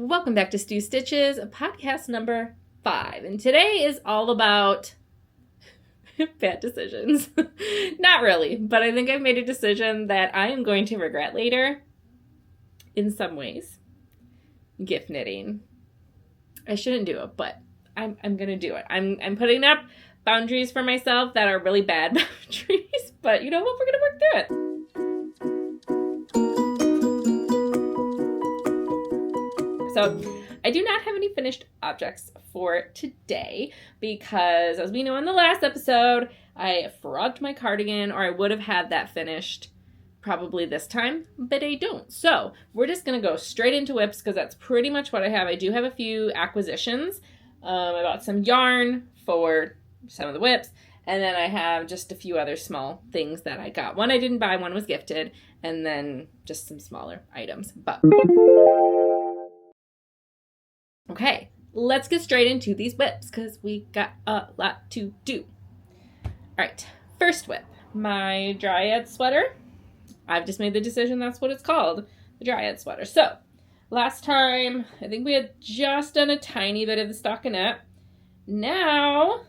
Welcome back to Stu Stitches, podcast number 5. And today is all about bad decisions. Not really, but I think I've made a decision that I am going to regret later in some ways. Gift knitting. I shouldn't do it, but I'm going to do it. I'm putting up boundaries for myself that are really bad boundaries, but you know what? We're going to work through it. So I do not have any finished objects for today because, as we know in the last episode, I frogged my cardigan, or I would have had that finished probably this time, but I don't. So we're just going to go straight into whips because that's pretty much what I have. I do have a few acquisitions. I bought some yarn for some of the whips, and then I have just a few other small things that I got. One I didn't buy, one was gifted, and then just some smaller items. But okay, let's get straight into these whips because we got a lot to do. All right, first whip, my Dryades Sweater. I've just made the decision that's what it's called, the Dryades Sweater. So last time, I think we had just done a tiny bit of the stockinette. Now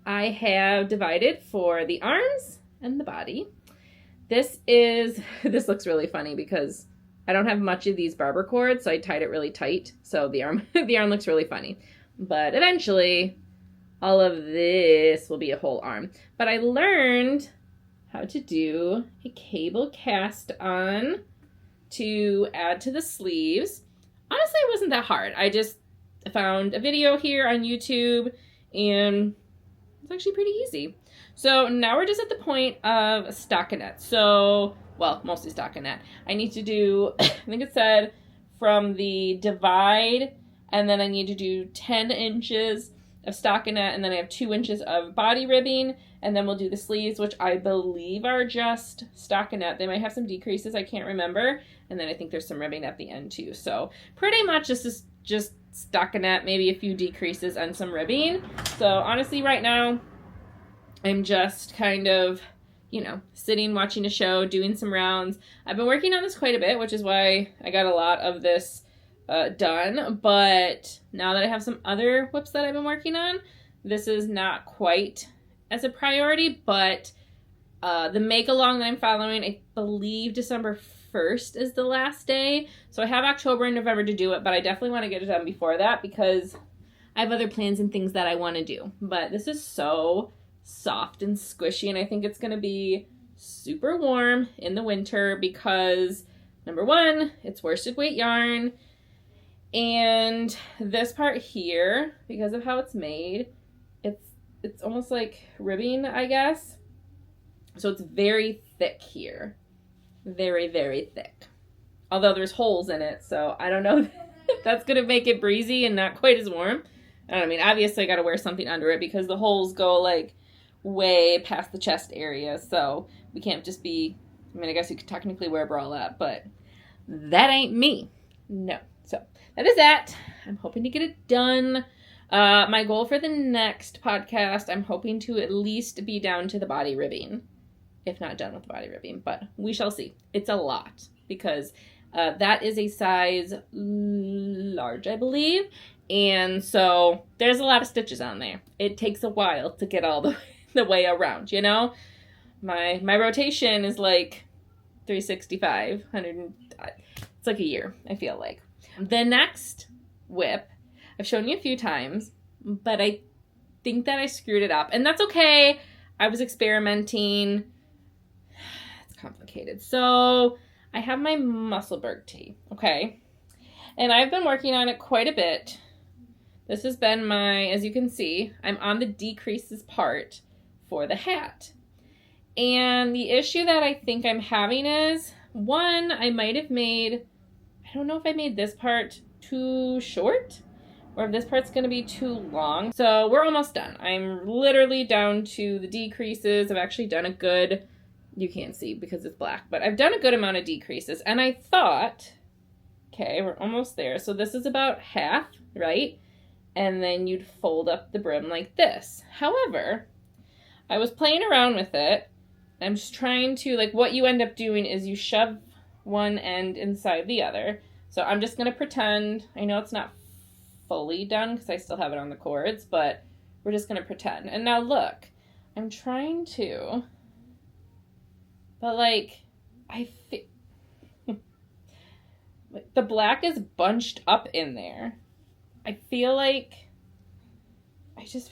I have divided for the arms and the body. This looks really funny because I don't have much of these barber cords, so I tied it really tight. So the arm looks really funny. But eventually, all of this will be a whole arm. But I learned how to do a cable cast on to add to the sleeves. Honestly, it wasn't that hard. I just found a video here on YouTube, and it's actually pretty easy. So now we're just at the point of stockinette. So, well, mostly stockinette. I need to do, I think it said from the divide, and then I need to do 10 inches of stockinette, and then I have 2 inches of body ribbing, and then we'll do the sleeves, which I believe are just stockinette. They might have some decreases, I can't remember, and then I think there's some ribbing at the end too. So pretty much just stockinette, maybe a few decreases and some ribbing. So honestly, right now, I'm just kind of, sitting, watching a show, doing some rounds. I've been working on this quite a bit, which is why I got a lot of this done. But now that I have some other whips that I've been working on, this is not quite as a priority. But the make-along that I'm following, I believe December 1st is the last day. So I have October and November to do it, but I definitely want to get it done before that because I have other plans and things that I want to do. But this is so soft and squishy, and I think it's going to be super warm in the winter because, number one, it's worsted weight yarn, and this part here, because of how it's made, it's almost like ribbing, I guess. So it's very thick here. Very, very thick. Although there's holes in it, so I don't know if that's going to make it breezy and not quite as warm. I mean, obviously I got to wear something under it because the holes go like way past the chest area, so we can't just be, I guess you could technically wear a bralette, but that ain't me. No. So that is that. I'm hoping to get it done. My goal for the next podcast, I'm hoping to at least be down to the body ribbing, if not done with the body ribbing, but we shall see. It's a lot because that is a size large, I believe, and so there's a lot of stitches on there. It takes a while to get all the way around, My rotation is like 365, 100, it's like a year, I feel like. The next whip, I've shown you a few times, but I think that I screwed it up, and that's okay. I was experimenting. It's complicated. So I have my Musselburgh tee, okay? And I've been working on it quite a bit. This has been as you can see, I'm on the decreases part for the hat. And the issue that I think I'm having is, one, I don't know if I made this part too short or if this part's going to be too long. So we're almost done. I'm literally down to the decreases. I've actually done a good, you can't see because it's black, but I've done a good amount of decreases. And I thought, okay, we're almost there. So this is about half, right? And then you'd fold up the brim like this. However, I was playing around with it. I'm just trying to, what you end up doing is you shove one end inside the other. So I'm just going to pretend, I know it's not fully done because I still have it on the cords, but we're just going to pretend. And now look, I'm trying to, but like, I feel, the black is bunched up in there. I just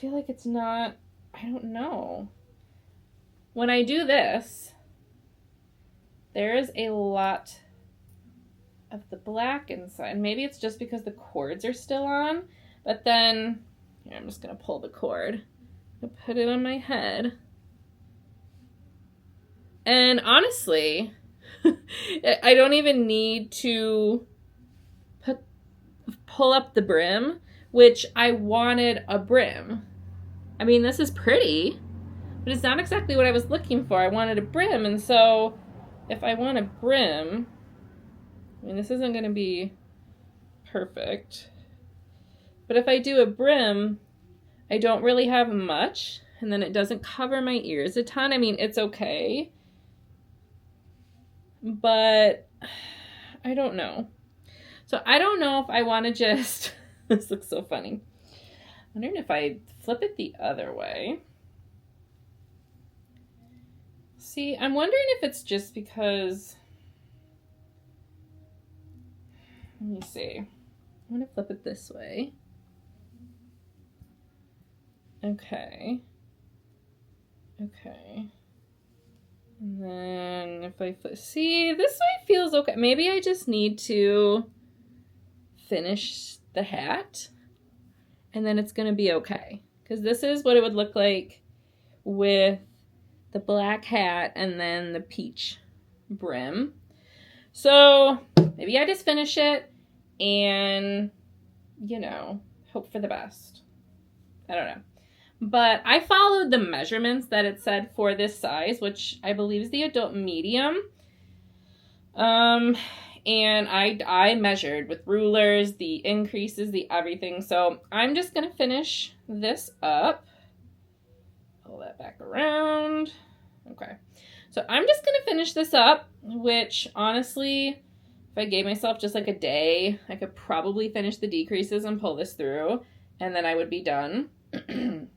feel like it's not, I don't know. When I do this, there is a lot of the black inside. Maybe it's just because the cords are still on, but then, here, I'm just going to pull the cord and put it on my head. And honestly, I don't even need to pull up the brim, which I wanted a brim. I mean, this is pretty, but it's not exactly what I was looking for. I wanted a brim, and so if I want a brim, I mean, this isn't going to be perfect, but if I do a brim, I don't really have much, and then it doesn't cover my ears a ton. I mean, it's okay, but I don't know. So I don't know if I want to just, this looks so funny. I'm wondering if I flip it the other way. See, I'm wondering if it's just because, let me see. I'm going to flip it this way. Okay. Okay. And then if I flip, see, this way feels okay. Maybe I just need to finish the hat and then it's going to be okay. Because this is what it would look like with the black hat and then the peach brim. So maybe I just finish it and, you know, hope for the best. I don't know. But I followed the measurements that it said for this size, which I believe is the adult medium. And I measured with rulers, the increases, the everything. So I'm just going to finish this up. Pull that back around. Okay. So I'm just going to finish this up, which honestly, if I gave myself just like a day, I could probably finish the decreases and pull this through, and then I would be done.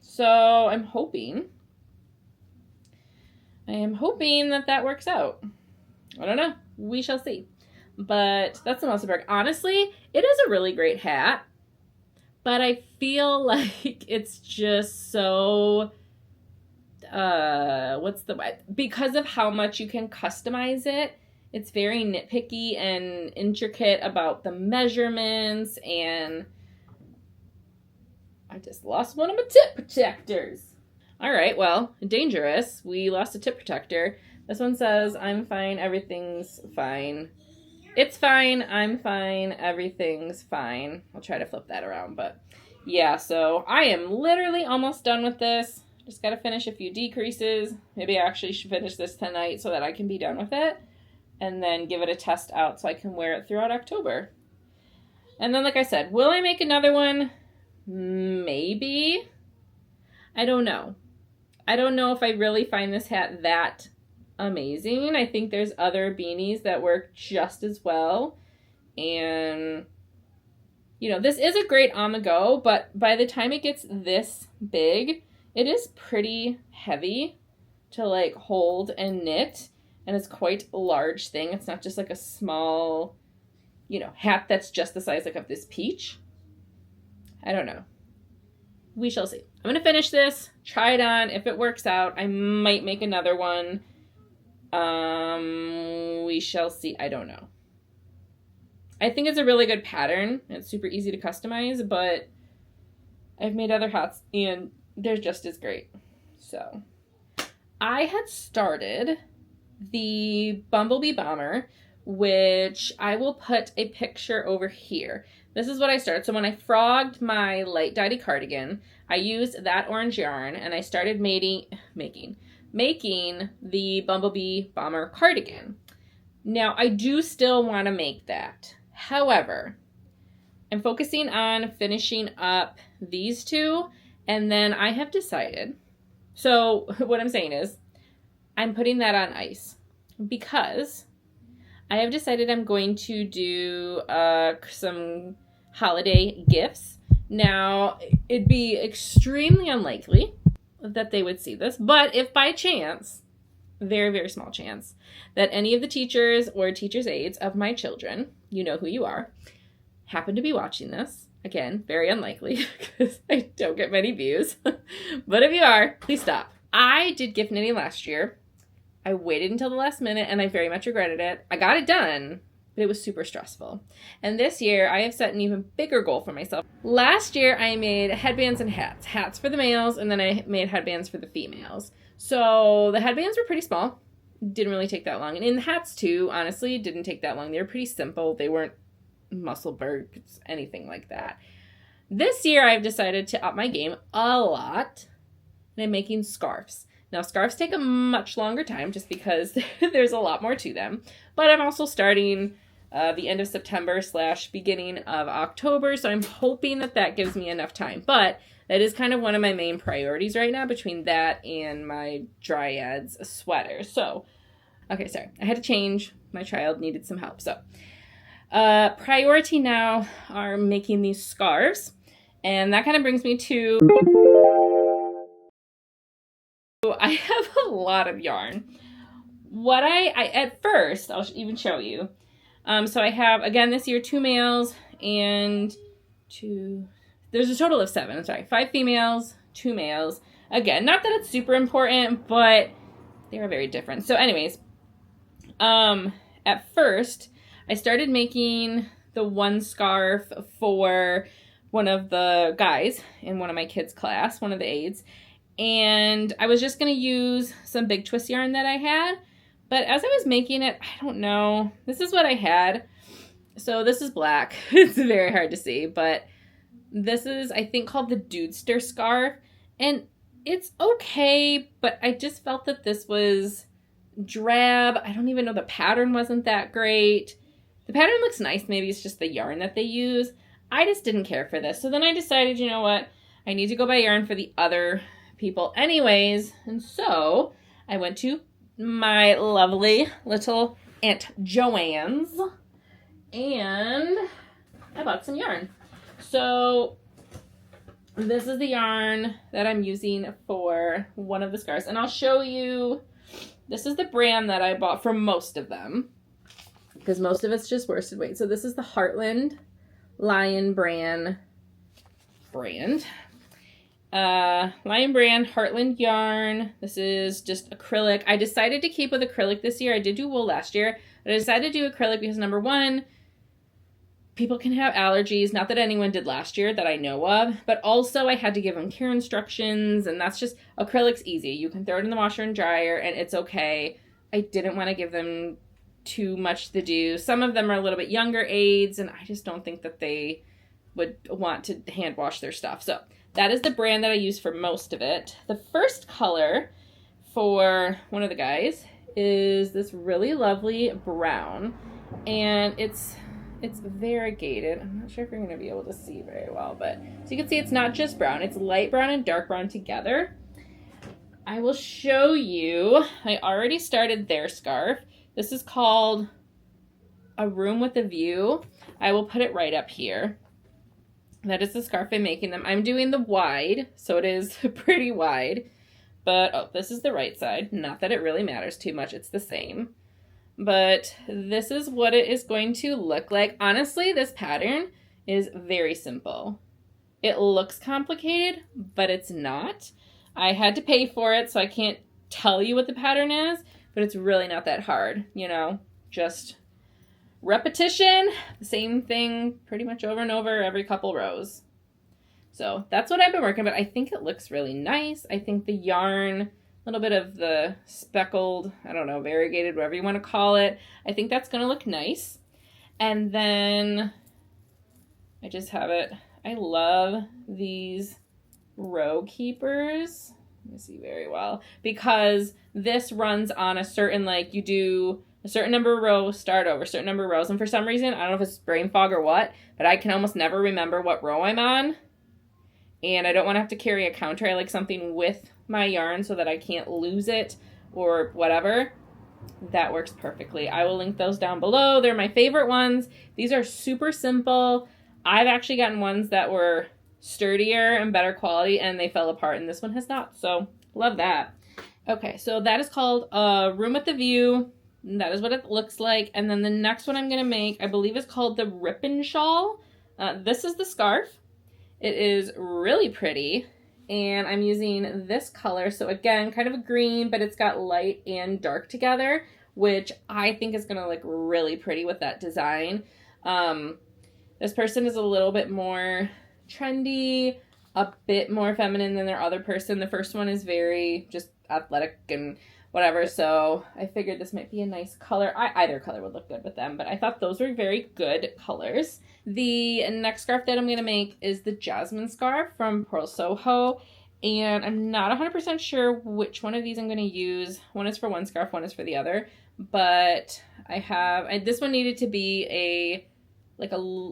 So I am hoping that that works out. I don't know. We shall see. But that's the Musselburgh. Honestly, it is a really great hat, but I feel like it's just so, because of how much you can customize it, it's very nitpicky and intricate about the measurements, and I just lost one of my tip protectors. All right, well, dangerous. We lost a tip protector. This one says, I'm fine, everything's fine. It's fine, I'm fine, everything's fine. I'll try to flip that around, but yeah, so I am literally almost done with this. Just got to finish a few decreases. Maybe I actually should finish this tonight so that I can be done with it, and then give it a test out so I can wear it throughout October. And then, like I said, will I make another one? Maybe. I don't know. I don't know if I really find this hat that amazing. I think there's other beanies that work just as well. And, you know, this is a great on the go, but by the time it gets this big, it is pretty heavy to like hold and knit. And it's quite a large thing. It's not just like a small, you know, hat that's just the size like of this peach. I don't know. We shall see. I'm going to finish this, try it on. If it works out, I might make another one. We shall see. I don't know. I think it's a really good pattern. It's super easy to customize, but I've made other hats and they're just as great. So I had started the Bumblebee bomber, which I will put a picture over here. This is what I started. So when I frogged my light dyed cardigan, I used that orange yarn and I started making the Bumblebee bomber cardigan. Now I do still want to make that. However, I'm focusing on finishing up these two, and then I have decided, so what I'm saying is I'm putting that on ice because I have decided I'm going to do some holiday gifts. Now, it'd be extremely unlikely that they would see this, but if by chance, very, very small chance, that any of the teachers or teachers' aides of my children, you know who you are, happen to be watching this, again, very unlikely because I don't get many views, but if you are, please stop. I did gift knitting last year. I waited until the last minute and I very much regretted it. I got it done, but it was super stressful. And this year I have set an even bigger goal for myself. Last year I made headbands and hats. Hats for the males, and then I made headbands for the females. So the headbands were pretty small. Didn't really take that long. And in the hats too, honestly, didn't take that long. They were pretty simple. They weren't Musselburgh, anything like that. This year I've decided to up my game a lot, and I'm making scarves. Now, scarves take a much longer time just because there's a lot more to them. But I'm also starting the end of September / beginning of October, so I'm hoping that that gives me enough time. But that is kind of one of my main priorities right now between that and my Dryades Sweater. So, okay, sorry. I had to change. My child needed some help. So, priority now are making these scarves. And that kind of brings me to... I have a lot of yarn. What I at first, I'll even show you. So I have, again, this year, 2 males and 2, there's a total of 7, I'm sorry, 5 females, 2 males. Again, not that it's super important, but they are very different. So anyways, at first, I started making the one scarf for one of the guys in one of my kids' class, one of the aides. And I was just going to use some big twist yarn that I had. But as I was making it, I don't know. This is what I had. So this is black. It's very hard to see. But this is, I think, called the Dudester Scarf. And it's okay. But I just felt that this was drab. I don't even know. The pattern wasn't that great. The pattern looks nice. Maybe it's just the yarn that they use. I just didn't care for this. So then I decided, you know what? I need to go buy yarn for the other people anyways, and so I went to my lovely little Aunt Joanne's and I bought some yarn. So this is the yarn that I'm using for one of the scarves, and I'll show you. This is the brand that I bought for most of them because most of it's just worsted weight. So this is the Heartland Lion brand. Lion brand, Heartland yarn. This is just acrylic. I decided to keep with acrylic this year. I did do wool last year, but I decided to do acrylic because, number one, people can have allergies. Not that anyone did last year that I know of, but also I had to give them care instructions, and that's just, acrylic's easy. You can throw it in the washer and dryer, and it's okay. I didn't want to give them too much to do. Some of them are a little bit younger aides, and I just don't think that they would want to hand wash their stuff. So that is the brand that I use for most of it. The first color for one of the guys is this really lovely brown, and it's variegated. I'm not sure if you're going to be able to see very well, but so you can see it's not just brown. It's light brown and dark brown together. I will show you. I already started their scarf. This is called A Room with a View. I will put it right up here. That is the scarf I'm making them. I'm doing the wide, so it is pretty wide. But, oh, this is the right side. Not that it really matters too much. It's the same. But this is what it is going to look like. Honestly, this pattern is very simple. It looks complicated, but it's not. I had to pay for it, so I can't tell you what the pattern is, but it's really not that hard. You know, just repetition, the same thing pretty much over and over every couple rows. So that's what I've been working with. I think it looks really nice. I think the yarn, a little bit of the speckled, I don't know, variegated, whatever you want to call it, I think that's going to look nice. And then I just have it. I love these row keepers. Let me see very well. Because this runs on a certain, like, you do a certain number of rows, start over, a certain number of rows. And for some reason, I don't know if it's brain fog or what, but I can almost never remember what row I'm on. And I don't want to have to carry a counter. I like something with my yarn so that I can't lose it or whatever. that works perfectly. I will link those down below. They're my favorite ones. These are super simple. I've actually gotten ones that were sturdier and better quality, and they fell apart, and this one has not, so love that. Okay, so that is called Room with the View. That is what it looks like. And then the next one I'm going to make, I believe, is called the Rippenschal. This is the scarf. It is really pretty, and I'm using this color. So again, kind of a green, but it's got light and dark together, which I think is going to look really pretty with that design. This person is a little bit more trendy, a bit more feminine than their other person. The first one is very just athletic and whatever, so I figured this might be a nice color. Either color would look good with them, but I thought those were very good colors. The next scarf that I'm going to make is the Jasmine Scarf from Pearl Soho, and I'm not 100% sure which one of these I'm going to use. One is for one scarf, one is for the other, but this one needed to be a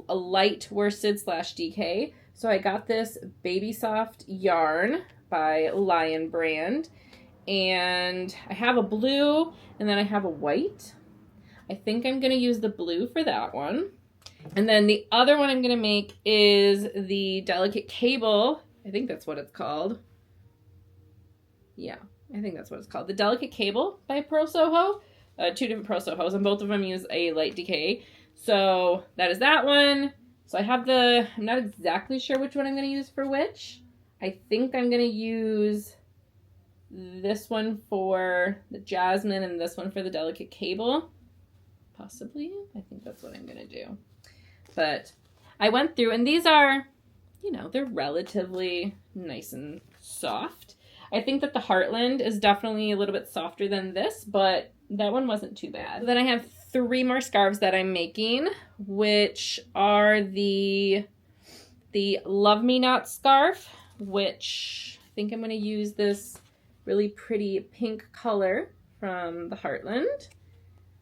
light worsted / DK, so I got this Baby Soft yarn by Lion brand. And I have a blue, and then I have a white. I think I'm going to use the blue for that one. And then the other one I'm going to make is the Delicate Cable. I think that's what it's called. Yeah, I think that's what it's called. The Delicate Cable by Pearl Soho. Two different Pearl Sohos, and both of them use a light decay. So that is that one. So I have I'm not exactly sure which one I'm going to use for which. I think I'm going to use this one for the Jasmine and this one for the Delicate Cable. Possibly. I think that's what I'm going to do. But I went through, and these are, they're relatively nice and soft. I think that the Heartland is definitely a little bit softer than this, but that one wasn't too bad. Then I have 3 more scarves that I'm making, which are the Love Me Not scarf, which I think I'm going to use this really pretty pink color from the Heartland.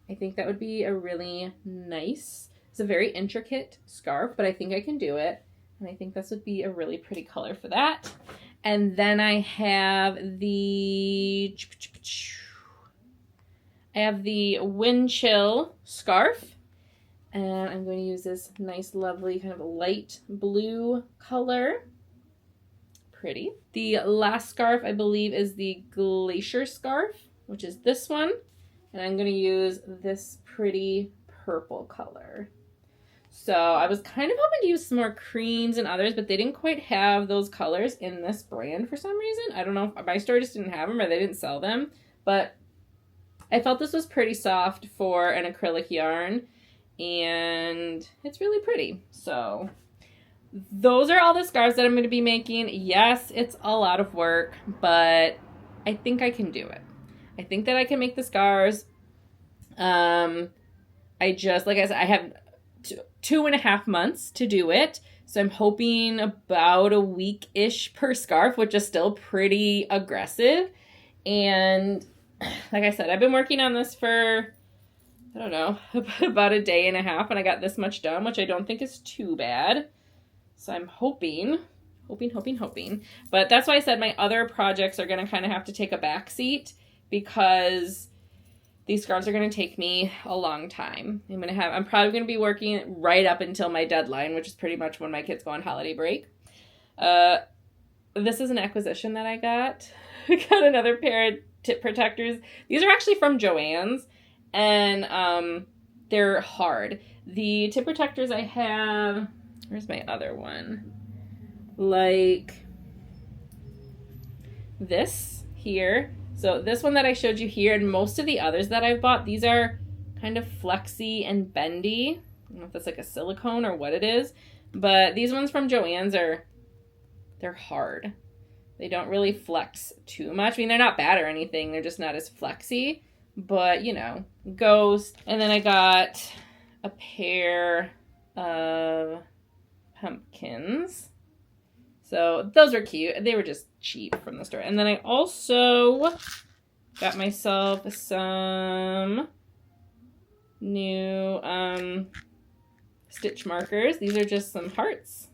I think that would be a really nice, it's a very intricate scarf, but I think I can do it. And I think this would be a really pretty color for that. And then I have the Windchill Scarf. And I'm going to use this nice, lovely kind of light blue color. Pretty. The last scarf, I believe, is the Glacier Scarf, which is this one. And I'm going to use this pretty purple color. So I was kind of hoping to use some more creams and others, but they didn't quite have those colors in this brand for some reason. I don't know if my store just didn't have them or they didn't sell them, but I felt this was pretty soft for an acrylic yarn, and it's really pretty. So those are all the scarves that I'm going to be making. Yes, it's a lot of work, but I think I can do it. I think that I can make the scarves. Like I said, I have 2.5 months to do it. So I'm hoping about a week-ish per scarf, which is still pretty aggressive. And like I said, I've been working on this for, I don't know, about a day and a half, and I got this much done, which I don't think is too bad. So I'm hoping. But that's why I said my other projects are going to kind of have to take a back seat, because these scarves are going to take me a long time. I'm probably going to be working right up until my deadline, which is pretty much when my kids go on holiday break. This is an acquisition that I got. I got another pair of tip protectors. These are actually from Joann's, and they're hard. The tip protectors I have, where's my other one? Like this here. So this one that I showed you here, and most of the others that I've bought, these are kind of flexy and bendy. I don't know if that's like a silicone or what it is, but these ones from Joann's they're hard. They don't really flex too much. I mean, they're not bad or anything. They're just not as flexy, but goes. And then I got a pair of pumpkins. So those are cute. They were just cheap from the store. And then I also got myself some new stitch markers. These are just some hearts.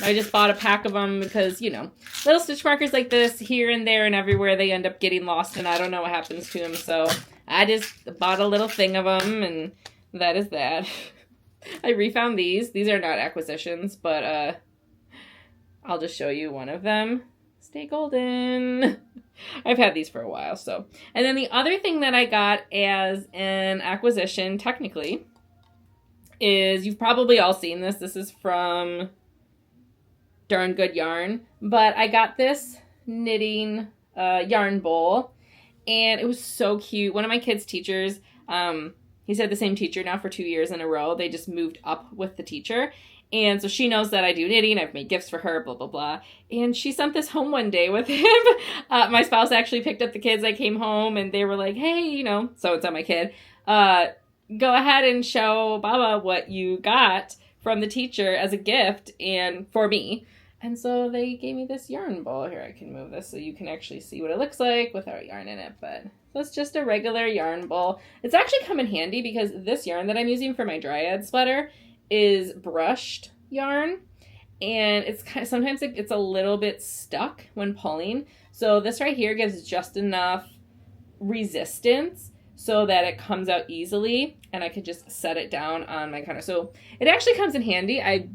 I just bought a pack of them because, little stitch markers like this here and there and everywhere, they end up getting lost, and I don't know what happens to them. So I just bought a little thing of them, and that is that. I refound these. These are not acquisitions, but I'll just show you one of them. Stay golden. I've had these for a while, so. And then the other thing that I got as an acquisition, technically, is, you've probably all seen this. This is from Darn Good Yarn. But I got this knitting yarn bowl, and it was so cute. One of my kids' teachers, he's had the same teacher now for 2 years in a row. They just moved up with the teacher. And so she knows that I do knitting. I've made gifts for her, blah, blah, blah. And she sent this home one day with him. My spouse actually picked up the kids. I came home and they were like, hey, you know, so it's on my kid. Go ahead and show Baba what you got from the teacher as a gift and for me. And so they gave me this yarn bowl. Here, I can move this so you can actually see what it looks like without yarn in it. But so it's just a regular yarn bowl. It's actually come in handy because this yarn that I'm using for my Dryades sweater is brushed yarn, and it's kind of, sometimes it's a little bit stuck when pulling. So this right here gives just enough resistance so that it comes out easily, and I could just set it down on my counter. So it actually comes in handy. I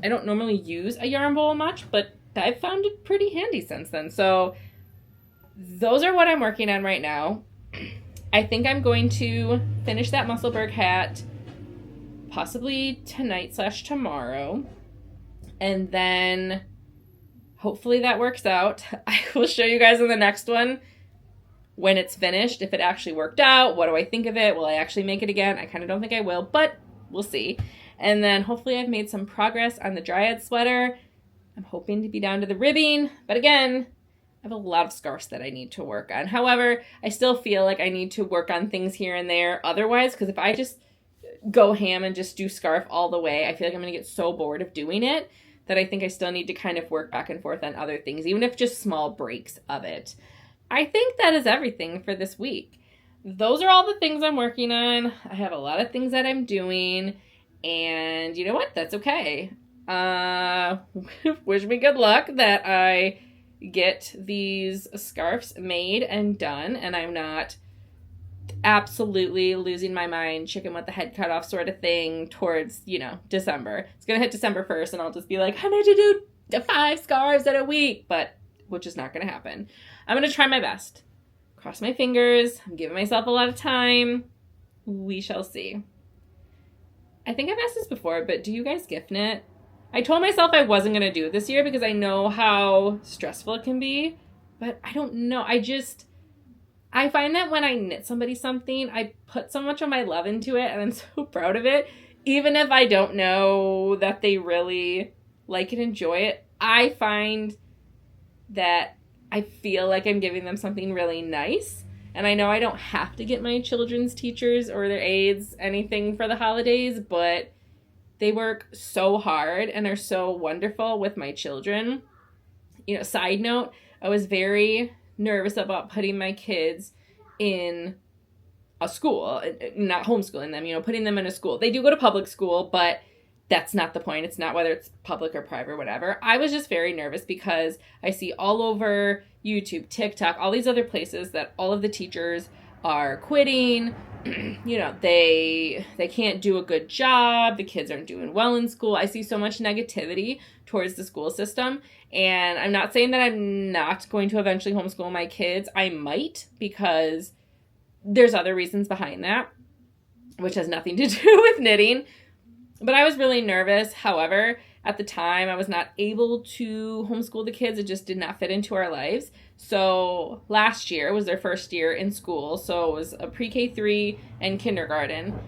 don't normally use a yarn bowl much, but I've found it pretty handy since then. So those are what I'm working on right now. I think I'm going to finish that Musselburgh hat possibly tonight/tomorrow, and then hopefully that works out. I will show you guys in the next one when it's finished, if it actually worked out. What do I think of it? Will I actually make it again? I kind of don't think I will, but we'll see. And then hopefully I've made some progress on the Dryades sweater. I'm hoping to be down to the ribbing, but again, I have a lot of scarves that I need to work on. However, I still feel like I need to work on things here and there otherwise, because if I just go ham and just do scarf all the way, I feel like I'm going to get so bored of doing it that I think I still need to kind of work back and forth on other things, even if just small breaks of it. I think that is everything for this week. Those are all the things I'm working on. I have a lot of things that I'm doing, and you know what? That's okay. Wish me good luck that I get these scarves made and done, and I'm not absolutely losing my mind, chicken with the head cut off sort of thing towards, you know, December. It's going to hit December 1st, and I'll just be like, I need to do 5 scarves in a week, but which is not going to happen. I'm going to try my best. Cross my fingers. I'm giving myself a lot of time. We shall see. I think I've asked this before, but do you guys gift knit? I told myself I wasn't going to do it this year because I know how stressful it can be, but I don't know. I find that when I knit somebody something, I put so much of my love into it, and I'm so proud of it. Even if I don't know that they really like and enjoy it, I find that I feel like I'm giving them something really nice. And I know I don't have to get my children's teachers or their aides anything for the holidays, but they work so hard and are so wonderful with my children. You know, side note, I was very nervous about putting my kids in a school, not homeschooling them, you know, putting them in a school. They do go to public school, but that's not the point. It's not whether it's public or private or whatever. I was just very nervous because I see all over YouTube, TikTok, all these other places that all of the teachers are quitting. You know, they can't do a good job. The kids aren't doing well in school. I see so much negativity towards the school system. And I'm not saying that I'm not going to eventually homeschool my kids. I might, because there's other reasons behind that, which has nothing to do with knitting. But I was really nervous. However, at the time, I was not able to homeschool the kids. It just did not fit into our lives. So last year was their first year in school. So it was a pre-K3 and kindergarten.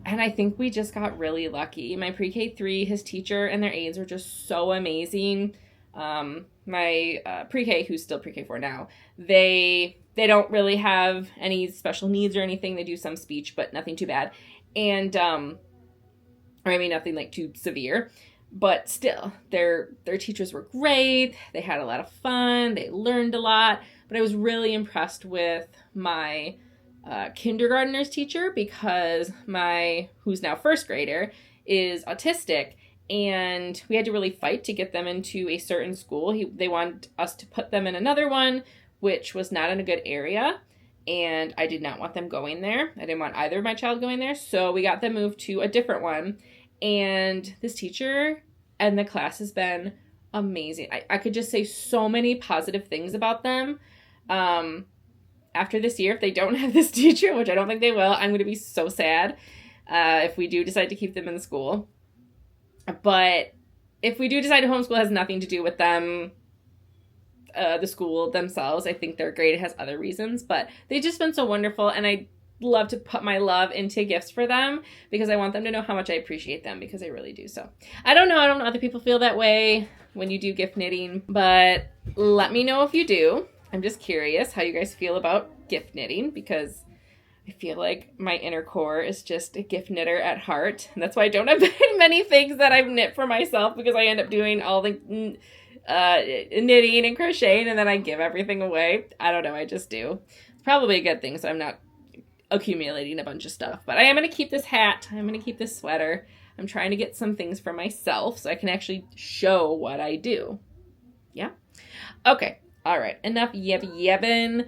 And I think we just got really lucky. My pre-K3, his teacher and their aides were just so amazing. My pre-K, who's still pre-K4 now, they don't really have any special needs or anything. They do some speech, but nothing too bad. And, or I mean, nothing like too severe. But still, their teachers were great. They had a lot of fun. They learned a lot. But I was really impressed with my kindergartner's teacher, because who's now first grader, is autistic. And we had to really fight to get them into a certain school. They wanted us to put them in another one, which was not in a good area. and I did not want them going there. I didn't want either of my child going there, so we got them moved to a different one. And this teacher and the class has been amazing. I could just say so many positive things about them. After this year, if they don't have this teacher, which I don't think they will, I'm going to be so sad if we do decide to keep them in the school. But if we do decide to homeschool, it has nothing to do with them, the school themselves. I think they're great. It has other reasons, but they've just been so wonderful, and I love to put my love into gifts for them because I want them to know how much I appreciate them, because I really do. So I don't know other people feel that way when you do gift knitting, but let me know if you do. I'm just curious how you guys feel about gift knitting, because I feel like my inner core is just a gift knitter at heart. And that's why I don't have many things that I've knit for myself, because I end up doing all the knitting and crocheting, and then I give everything away. I don't know. I just do. It's probably a good thing, so I'm not accumulating a bunch of stuff. But I am going to keep this hat. I'm going to keep this sweater. I'm trying to get some things for myself so I can actually show what I do. Yeah? Okay. All right, enough yabbing.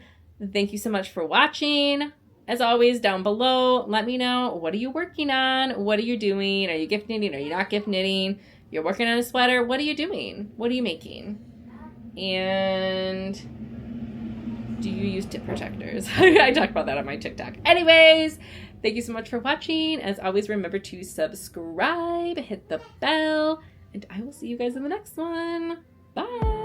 Thank you so much for watching. As always, down below, let me know, what are you working on? What are you doing? Are you gift knitting? Are you not gift knitting? You're working on a sweater. What are you doing? What are you making? And do you use tip protectors? I talk about that on my TikTok. Anyways, thank you so much for watching. As always, remember to subscribe, hit the bell, and I will see you guys in the next one. Bye.